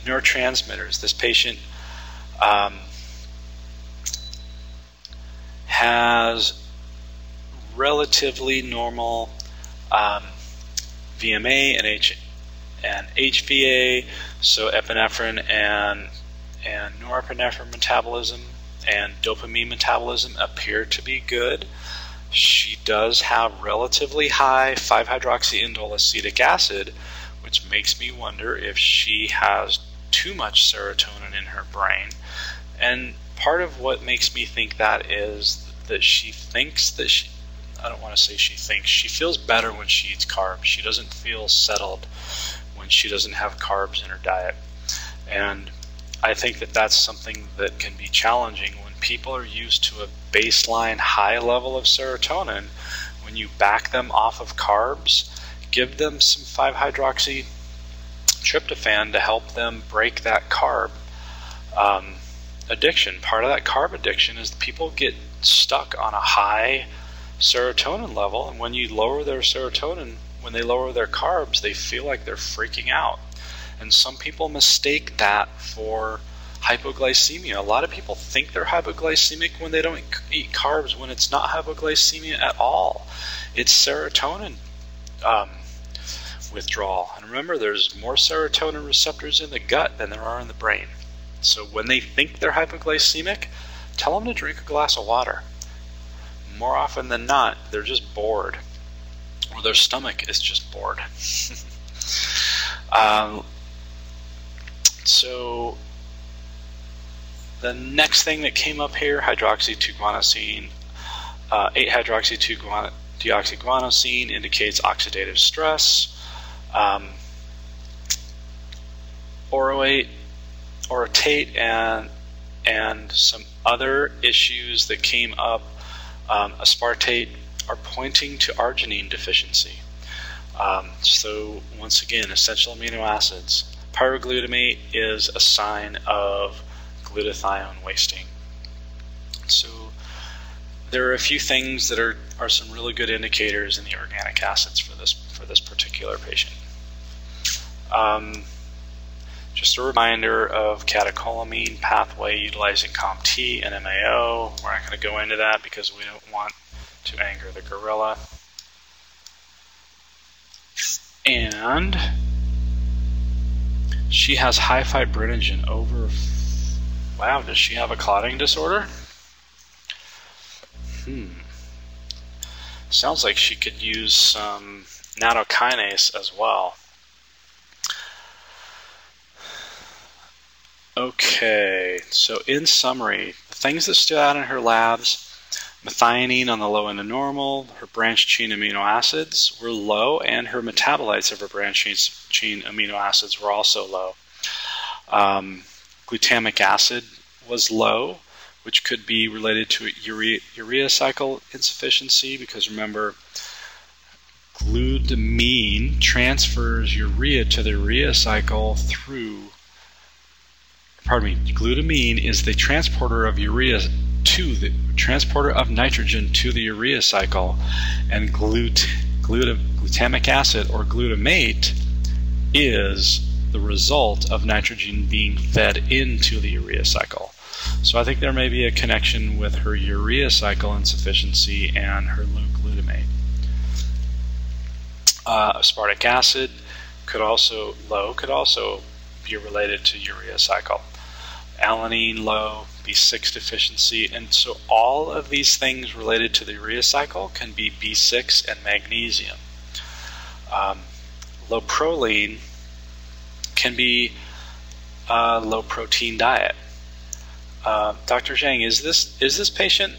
neurotransmitters. This patient has relatively normal VMA and HVA, so epinephrine and norepinephrine metabolism and dopamine metabolism appear to be good. She does have relatively high 5-hydroxyindole acetic acid, which makes me wonder if she has too much serotonin in her brain. And part of what makes me think that is that she thinks that I don't want to say she thinks, she feels better when she eats carbs. She doesn't feel settled when she doesn't have carbs in her diet. And I think that that's something that can be challenging when people are used to a baseline high level of serotonin. When you back them off of carbs, give them some 5-hydroxytryptophan to help them break that carb addiction. Part of that carb addiction is people get stuck on a high serotonin level, and when you lower their serotonin, when they lower their carbs, they feel like they're freaking out. And some people mistake that for hypoglycemia. A lot of people think they're hypoglycemic when they don't eat carbs, when it's not hypoglycemia at all. It's serotonin withdrawal. And remember, there's more serotonin receptors in the gut than there are in the brain. So when they think they're hypoglycemic, tell them to drink a glass of water. More often than not, they're just bored, or their stomach is just bored. So the next thing that came up here, hydroxy-2-guanosine, 8-hydroxy-2-deoxyguanosine indicates oxidative stress. Orotate and some other issues that came up, aspartate, are pointing to arginine deficiency. So once again, essential amino acids. Pyroglutamate is a sign of glutathione wasting. So there are a few things that are some really good indicators in the organic acids for this particular patient. Just a reminder of catecholamine pathway utilizing COMT and MAO. We're not going to go into that because we don't want to anger the gorilla. And she has high fibrinogen over... Wow, does she have a clotting disorder? Sounds like she could use some nattokinase as well. Okay, so in summary, the things that stood out in her labs: methionine on the low end of normal, her branched chain amino acids were low, and her metabolites of her branched chain amino acids were also low. Glutamic acid was low, which could be related to urea cycle insufficiency, because remember, glutamine transfers urea to the urea cycle through... Glutamine is the transporter of urea to the transporter of nitrogen to the urea cycle, and glutamic acid or glutamate is the result of nitrogen being fed into the urea cycle. So I think there may be a connection with her urea cycle insufficiency and her low glutamate. Aspartic acid could also be related to urea cycle. Alanine low, B6 deficiency, and so all of these things related to the urea cycle can be B6 and magnesium. Low proline can be a low protein diet. Dr. Zhang, is this patient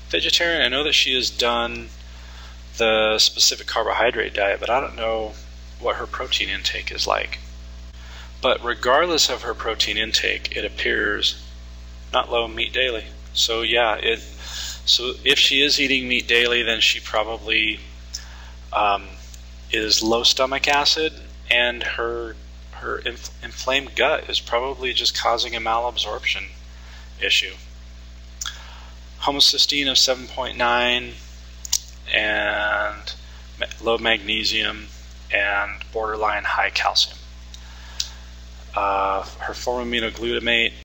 vegetarian? I know that she has done the specific carbohydrate diet, but I don't know what her protein intake is like. But regardless of her protein intake, it appears not low meat daily. So yeah, so if she is eating meat daily, then she probably is low stomach acid, and her inflamed gut is probably just causing a malabsorption issue. Homocystine of 7.9 and low magnesium and borderline high calcium. her 4-aminoglutamate